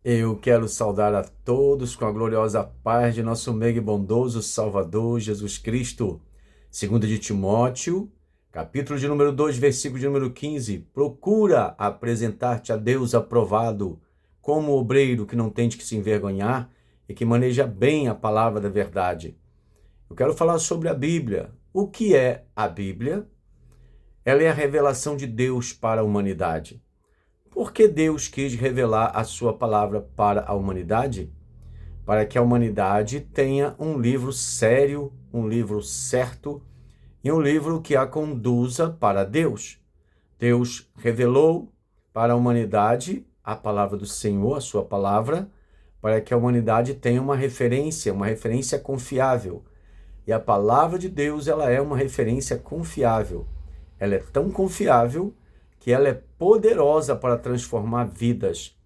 Eu quero saudar a todos com a gloriosa paz de nosso mega e bondoso Salvador Jesus Cristo. 2 de Timóteo, capítulo de número 2, versículo de número 15. Procura apresentar-te a Deus aprovado, como obreiro que não tem de que se envergonhar e que maneja bem a palavra da verdade. Eu quero falar sobre a Bíblia. O que é a Bíblia? Ela é a revelação de Deus para a humanidade. Por que Deus quis revelar a sua palavra para a humanidade? Para que a humanidade tenha um livro sério, um livro certo e um livro que a conduza para Deus. Deus revelou para a humanidade a palavra do Senhor, a sua palavra, para que a humanidade tenha uma referência confiável. E a palavra de Deus, ela é uma referência confiável. Ela é tão confiável que ela é poderosa para transformar vidas.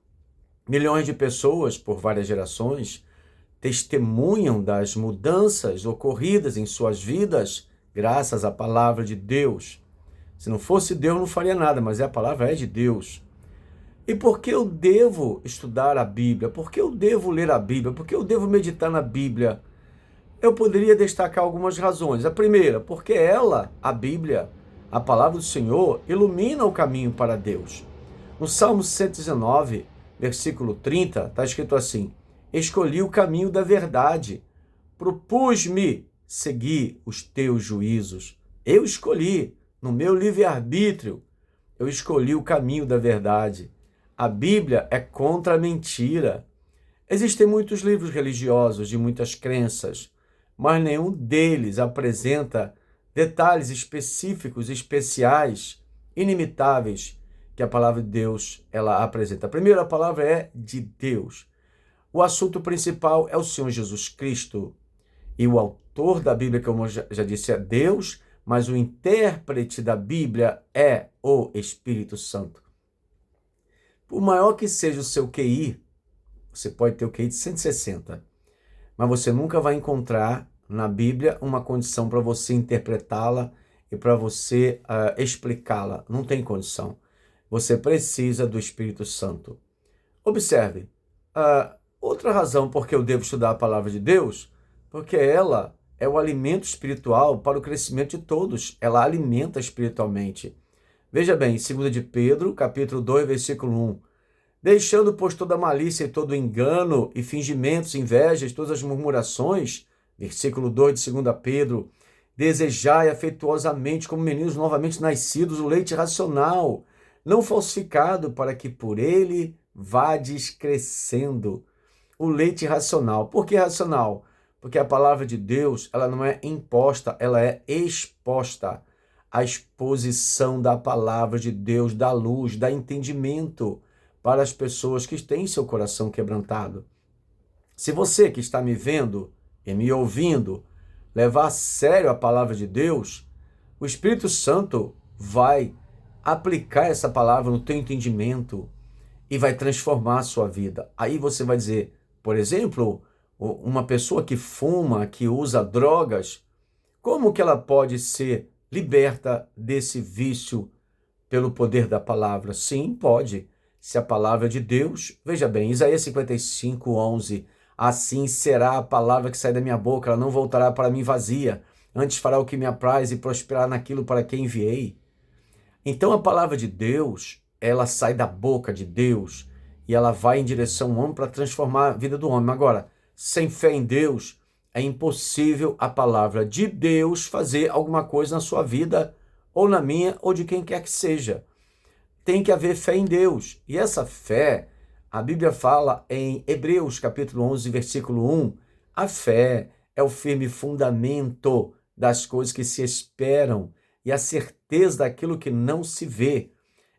Milhões de pessoas, por várias gerações, testemunham das mudanças ocorridas em suas vidas graças à palavra de Deus. Se não fosse Deus, não faria nada, mas a palavra é de Deus. E por que eu devo estudar a Bíblia? Por que eu devo ler a Bíblia? Por que eu devo meditar na Bíblia? Eu poderia destacar algumas razões. A primeira, porque ela, a Bíblia, a palavra do Senhor, ilumina o caminho para Deus. No Salmo 119, versículo 30, está escrito assim: escolhi o caminho da verdade, propus-me seguir os teus juízos. Eu escolhi, no meu livre-arbítrio, eu escolhi o caminho da verdade. A Bíblia é contra a mentira. Existem muitos livros religiosos de muitas crenças, mas nenhum deles apresenta detalhes específicos, especiais, inimitáveis que a palavra de Deus ela apresenta. A primeira palavra é de Deus. O assunto principal é o Senhor Jesus Cristo. E o autor da Bíblia, como eu já disse, é Deus, mas o intérprete da Bíblia é o Espírito Santo. Por maior que seja o seu QI, você pode ter o QI de 160, mas você nunca vai encontrar na Bíblia uma condição para você interpretá-la e para você explicá-la. Não tem condição. Você precisa do Espírito Santo. Observe, outra razão por que eu devo estudar a palavra de Deus, porque ela é o alimento espiritual para o crescimento de todos. Ela alimenta espiritualmente. Veja bem, 2 de Pedro, capítulo 2, versículo 1. Deixando, pois, toda malícia e todo engano e fingimentos, invejas, todas as murmurações, versículo 2 de 2 Pedro, desejai afetuosamente, como meninos novamente nascidos, o leite racional, não falsificado, para que por ele vades crescendo. O leite racional. Por que racional? Porque a palavra de Deus, ela não é imposta, ela é exposta. A exposição da palavra de Deus, da luz, da entendimento para as pessoas que têm seu coração quebrantado. Se você que está me vendo e me ouvindo levar a sério a palavra de Deus, o Espírito Santo vai aplicar essa palavra no teu entendimento e vai transformar a sua vida. Aí você vai dizer, por exemplo, uma pessoa que fuma, que usa drogas, como que ela pode ser liberta desse vício pelo poder da palavra? Sim, pode. Se a palavra de Deus, veja bem, Isaías 55, 11, assim será a palavra que sai da minha boca, ela não voltará para mim vazia, antes fará o que me apraz e prosperará naquilo para que enviei. Então a palavra de Deus, ela sai da boca de Deus e ela vai em direção ao homem para transformar a vida do homem. Agora, sem fé em Deus, é impossível a palavra de Deus fazer alguma coisa na sua vida, ou na minha, ou de quem quer que seja. Tem que haver fé em Deus. E essa fé, a Bíblia fala em Hebreus, capítulo 11, versículo 1, a fé é o firme fundamento das coisas que se esperam e a certeza daquilo que não se vê.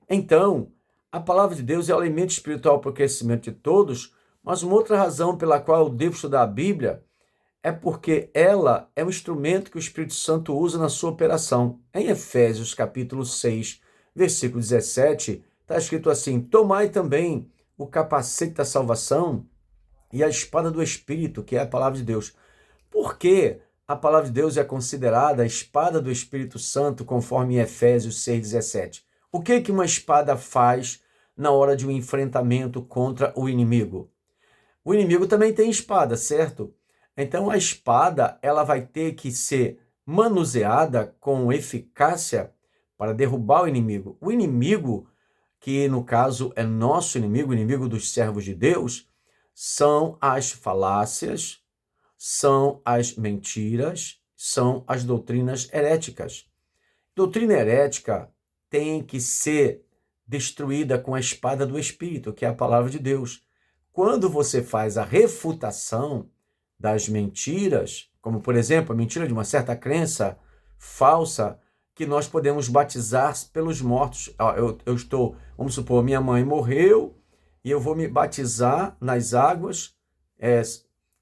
Então, a palavra de Deus é o alimento espiritual para o crescimento de todos, mas uma outra razão pela qual eu devo estudar a Bíblia é porque ela é um instrumento que o Espírito Santo usa na sua operação. Em Efésios, capítulo 6, versículo 17, está escrito assim: tomai também o capacete da salvação e a espada do Espírito, que é a palavra de Deus. Por que a palavra de Deus é considerada a espada do Espírito Santo, conforme Efésios 6,17? O que uma espada faz na hora de um enfrentamento contra o inimigo? O inimigo também tem espada, certo? Então a espada, ela vai ter que ser manuseada com eficácia para derrubar o inimigo. O inimigo, que no caso é nosso inimigo, o inimigo dos servos de Deus, são as falácias, são as mentiras, são as doutrinas heréticas. Doutrina herética tem que ser destruída com a espada do Espírito, que é a palavra de Deus. Quando você faz a refutação das mentiras, como por exemplo a mentira de uma certa crença falsa, que nós podemos batizar pelos mortos. Vamos supor, minha mãe morreu e eu vou me batizar nas águas,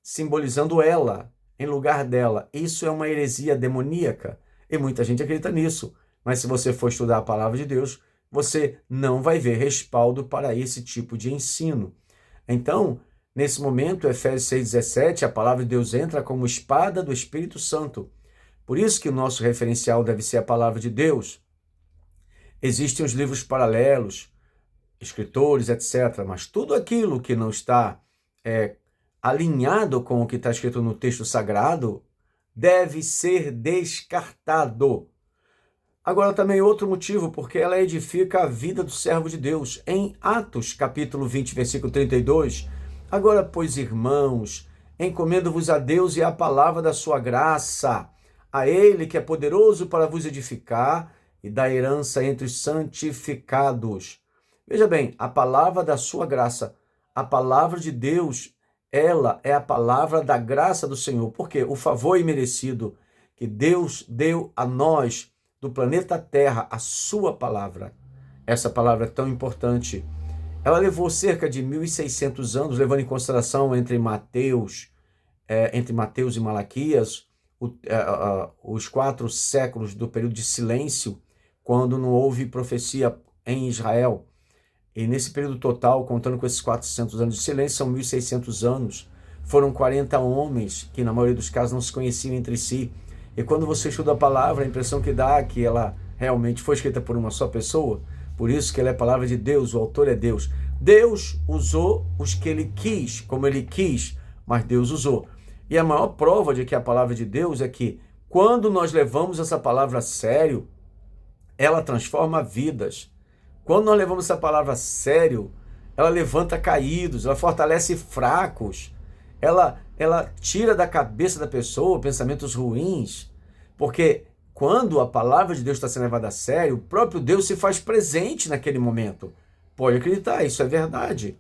simbolizando ela, em lugar dela. Isso é uma heresia demoníaca e muita gente acredita nisso. Mas se você for estudar a palavra de Deus, você não vai ver respaldo para esse tipo de ensino. Então, nesse momento, Efésios 6,17, a palavra de Deus entra como espada do Espírito Santo. Por isso que o nosso referencial deve ser a palavra de Deus. Existem os livros paralelos, escritores, etc. Mas tudo aquilo que não está alinhado com o que está escrito no texto sagrado deve ser descartado. Agora também outro motivo, porque ela edifica a vida do servo de Deus. Em Atos, capítulo 20, versículo 32, agora, pois, irmãos, encomendo-vos a Deus e à palavra da sua graça, a Ele que é poderoso para vos edificar e dar herança entre os santificados. Veja bem, a palavra da sua graça, a palavra de Deus, ela é a palavra da graça do Senhor, porque o favor imerecido que Deus deu a nós, do planeta Terra, a sua palavra. Essa palavra é tão importante. Ela levou cerca de 1.600 anos, levando em consideração entre Mateus e Malaquias, os 4 séculos do período de silêncio, quando não houve profecia em Israel. E nesse período total, contando com esses 400 anos de silêncio, são 1.600 anos. Foram 40 homens que, na maioria dos casos, não se conheciam entre si. E quando você estuda a palavra, a impressão que dá é que ela realmente foi escrita por uma só pessoa. Por isso que ela é a palavra de Deus, o autor é Deus. Deus usou os que ele quis, como ele quis, mas Deus usou. E a maior prova de que a palavra de Deus é que, quando nós levamos essa palavra a sério, ela transforma vidas. Quando nós levamos essa palavra a sério, ela levanta caídos, ela fortalece fracos, ela tira da cabeça da pessoa pensamentos ruins, porque quando a palavra de Deus está sendo levada a sério, o próprio Deus se faz presente naquele momento. Pode acreditar, isso é verdade.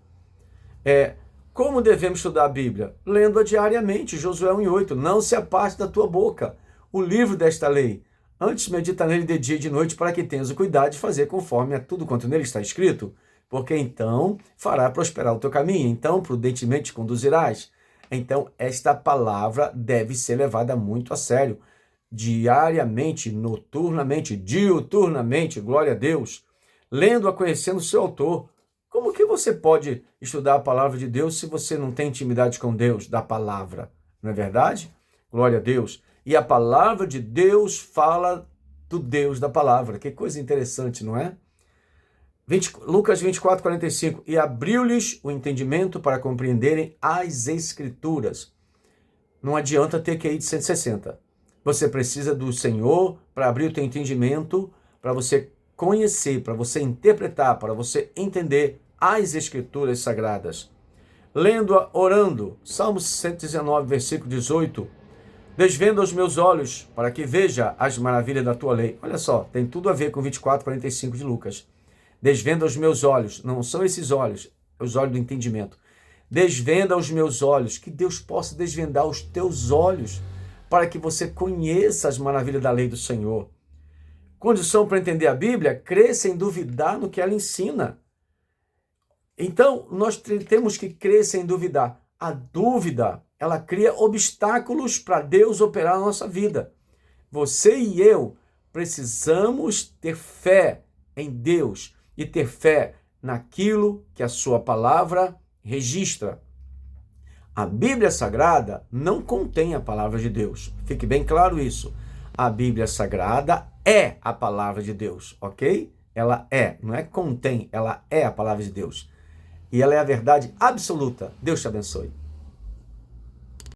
Como devemos estudar a Bíblia? Lendo-a diariamente, Josué 1:8. Não se aparte da tua boca o livro desta lei. Antes medita nele de dia e de noite, para que tenhas o cuidado de fazer conforme a tudo quanto nele está escrito. Porque então fará prosperar o teu caminho, então prudentemente conduzirás. Então esta palavra deve ser levada muito a sério. Diariamente, noturnamente, diuturnamente, glória a Deus. Lendo-a, conhecendo o seu autor. Como que você pode estudar a palavra de Deus se você não tem intimidade com Deus da palavra? Não é verdade? Glória a Deus. E a palavra de Deus fala do Deus da palavra. Que coisa interessante, não é? Lucas 24:45. E abriu-lhes o entendimento para compreenderem as Escrituras. Não adianta ter QI de 160. Você precisa do Senhor para abrir o teu entendimento, para você conhecer, para você interpretar, para você entender as Escrituras sagradas. Lendo-a, orando. Salmos 119, versículo 18. Desvenda os meus olhos, para que veja as maravilhas da tua lei. Olha só, tem tudo a ver com 24:45 de Lucas. Desvenda os meus olhos. Não são esses olhos, os olhos do entendimento. Desvenda os meus olhos. Que Deus possa desvendar os teus olhos, para que você conheça as maravilhas da lei do Senhor. Condição para entender a Bíblia, crer sem duvidar no que ela ensina. Então, nós temos que crer sem duvidar. A dúvida, ela cria obstáculos para Deus operar na nossa vida. Você e eu precisamos ter fé em Deus e ter fé naquilo que a sua palavra registra. A Bíblia Sagrada não contém a palavra de Deus. Fique bem claro isso. A Bíblia Sagrada é a palavra de Deus, ok? Ela é, não é contém, ela é a palavra de Deus. E ela é a verdade absoluta. Deus te abençoe.